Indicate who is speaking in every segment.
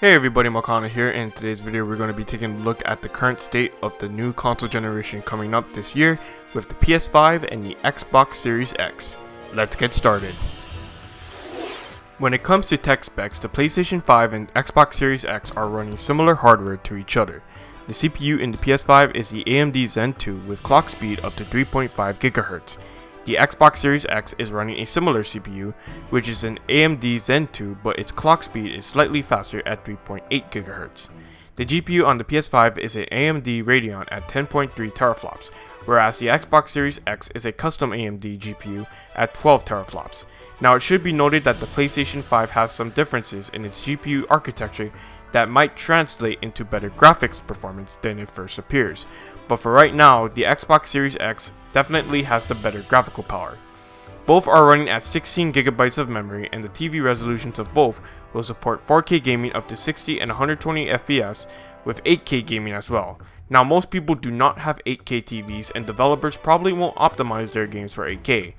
Speaker 1: Hey everybody, Makana here. In today's video we're going to be taking a look at the current state of the new console generation coming up this year with the PS5 and the Xbox Series X. Let's get started. When it comes to tech specs, the PlayStation 5 and Xbox Series X are running similar hardware to each other. The CPU in the PS5 is the AMD Zen 2 with clock speed up to 3.5 GHz. The Xbox Series X is running a similar CPU, which is an AMD Zen 2, but its clock speed is slightly faster at 3.8 GHz. The GPU on the PS5 is an AMD Radeon at 10.3 teraflops, whereas the Xbox Series X is a custom AMD GPU at 12 teraflops. Now it should be noted that the PlayStation 5 has some differences in its GPU architecture that might translate into better graphics performance than it first appears, but for right now, the Xbox Series X definitely has the better graphical power. Both are running at 16GB of memory, and the TV resolutions of both will support 4K gaming up to 60 and 120 FPS with 8K gaming as well. Now most people do not have 8K TVs and developers probably won't optimize their games for 8K,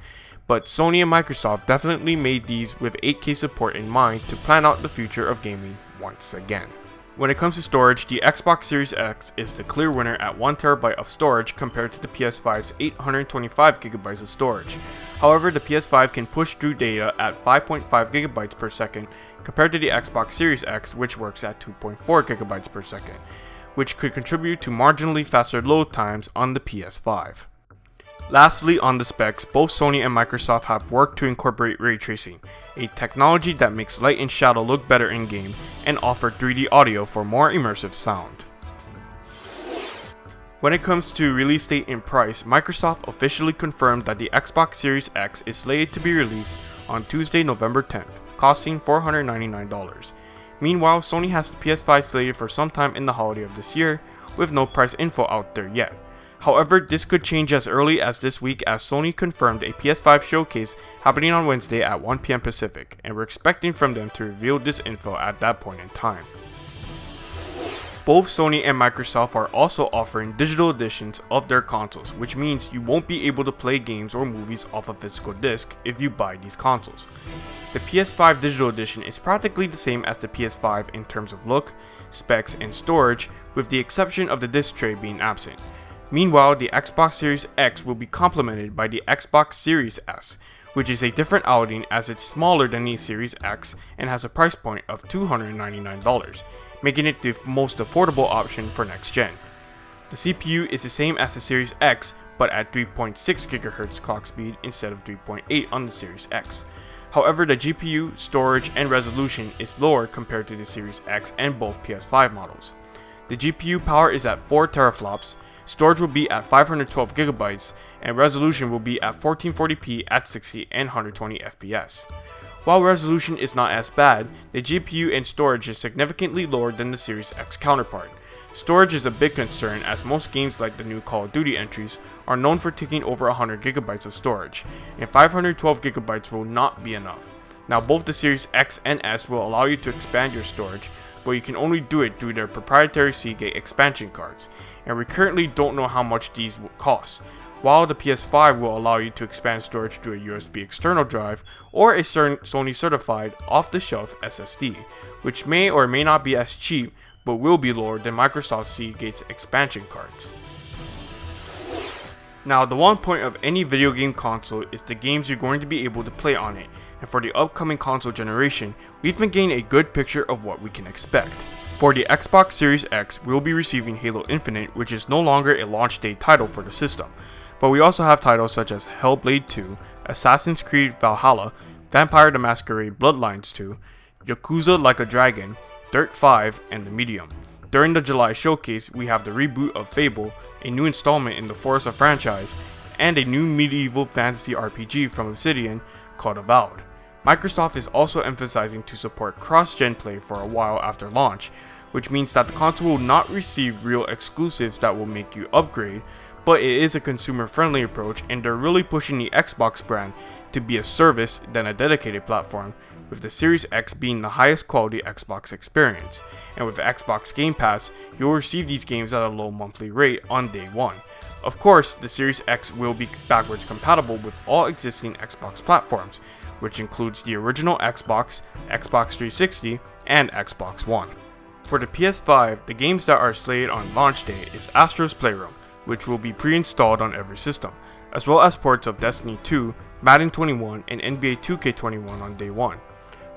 Speaker 1: but Sony and Microsoft definitely made these with 8K support in mind to plan out the future of gaming once again. When it comes to storage, the Xbox Series X is the clear winner at 1TB of storage compared to the PS5's 825GB of storage. However, the PS5 can push through data at 5.5GB per second compared to the Xbox Series X, which works at 2.4GB per second, which could contribute to marginally faster load times on the PS5. Lastly, on the specs, both Sony and Microsoft have worked to incorporate ray tracing, a technology that makes light and shadow look better in-game, and offer 3D audio for more immersive sound. When it comes to release date and price, Microsoft officially confirmed that the Xbox Series X is slated to be released on Tuesday, November 10th, costing $499. Meanwhile, Sony has the PS5 slated for sometime in the holiday of this year, with no price info out there yet. However, this could change as early as this week, as Sony confirmed a PS5 showcase happening on Wednesday at 1 PM Pacific, and we're expecting from them to reveal this info at that point in time. Both Sony and Microsoft are also offering digital editions of their consoles, which means you won't be able to play games or movies off a physical disc if you buy these consoles. The PS5 digital edition is practically the same as the PS5 in terms of look, specs, and storage, with the exception of the disc tray being absent. Meanwhile, the Xbox Series X will be complemented by the Xbox Series S, which is a different outing as it's smaller than the Series X and has a price point of $299, making it the most affordable option for next gen. The CPU is the same as the Series X, but at 3.6 GHz clock speed instead of 3.8 on the Series X. However, the GPU, storage, and resolution is lower compared to the Series X and both PS5 models. The GPU power is at 4 teraflops, storage will be at 512GB, and resolution will be at 1440p at 60 and 120 FPS. While resolution is not as bad, the GPU and storage is significantly lower than the Series X counterpart. Storage is a big concern, as most games like the new Call of Duty entries are known for taking over 100GB of storage, and 512GB will not be enough. Now both the Series X and S will allow you to expand your storage, but you can only do it through their proprietary Seagate expansion cards, and we currently don't know how much these will cost, while the PS5 will allow you to expand storage through a USB external drive or a Sony certified off-the-shelf SSD, which may or may not be as cheap, but will be lower than Microsoft Seagate's expansion cards. Now, the one point of any video game console is the games you're going to be able to play on it, and for the upcoming console generation, we've been getting a good picture of what we can expect. For the Xbox Series X, we'll be receiving Halo Infinite, which is no longer a launch day title for the system, but we also have titles such as Hellblade 2, Assassin's Creed Valhalla, Vampire the Masquerade Bloodlines 2, Yakuza Like a Dragon, Dirt 5, and The Medium. During the July showcase, we have the reboot of Fable, a new installment in the Forza franchise, and a new medieval fantasy RPG from Obsidian called Avowed. Microsoft is also emphasizing to support cross-gen play for a while after launch, which means that the console will not receive real exclusives that will make you upgrade, but it is a consumer-friendly approach, and they're really pushing the Xbox brand to be a service than a dedicated platform, with the Series X being the highest quality Xbox experience. And with Xbox Game Pass, you'll receive these games at a low monthly rate on day one. Of course, the Series X will be backwards compatible with all existing Xbox platforms, which includes the original Xbox, Xbox 360, and Xbox One. For the PS5, the games that are slated on launch day is Astro's Playroom, which will be pre-installed on every system, as well as ports of Destiny 2, Madden 21, and NBA 2K21 on day 1.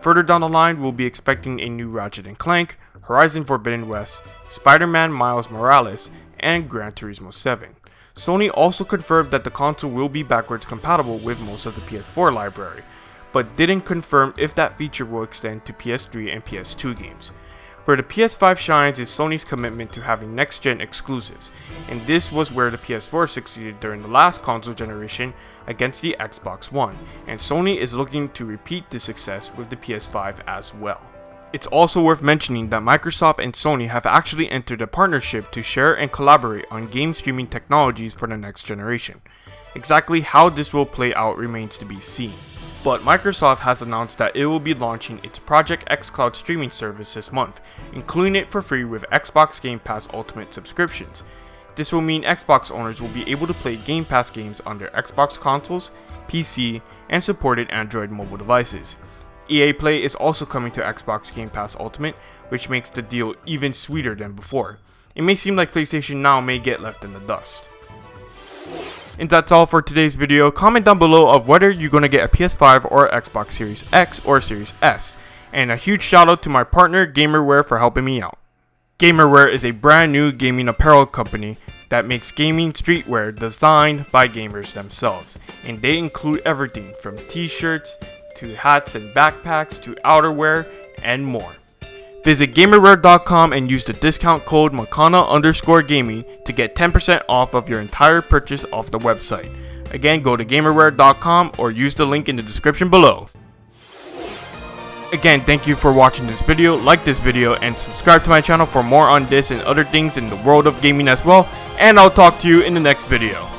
Speaker 1: Further down the line, we'll be expecting a new Ratchet & Clank, Horizon Forbidden West, Spider-Man Miles Morales, and Gran Turismo 7. Sony also confirmed that the console will be backwards compatible with most of the PS4 library, but didn't confirm if that feature will extend to PS3 and PS2 games. Where the PS5 shines is Sony's commitment to having next-gen exclusives, and this was where the PS4 succeeded during the last console generation against the Xbox One, and Sony is looking to repeat this success with the PS5 as well. It's also worth mentioning that Microsoft and Sony have actually entered a partnership to share and collaborate on game streaming technologies for the next generation. Exactly how this will play out remains to be seen. But Microsoft has announced that it will be launching its Project X Cloud streaming service this month, including it for free with Xbox Game Pass Ultimate subscriptions. This will mean Xbox owners will be able to play Game Pass games on their Xbox consoles, PC, and supported Android mobile devices. EA Play is also coming to Xbox Game Pass Ultimate, which makes the deal even sweeter than before. It may seem like PlayStation Now may get left in the dust. And that's all for today's video. Comment down below of whether you're going to get a PS5 or Xbox Series X or Series S. And a huge shout out to my partner Gamerware for helping me out. Gamerware is a brand new gaming apparel company that makes gaming streetwear designed by gamers themselves. And they include everything from t-shirts to hats and backpacks to outerwear and more. Visit Gamerware.com and use the discount code Makana_gaming to get 10% off of your entire purchase off the website. Again, go to Gamerware.com or use the link in the description below. Again, thank you for watching this video, like this video, and subscribe to my channel for more on this and other things in the world of gaming as well, and I'll talk to you in the next video.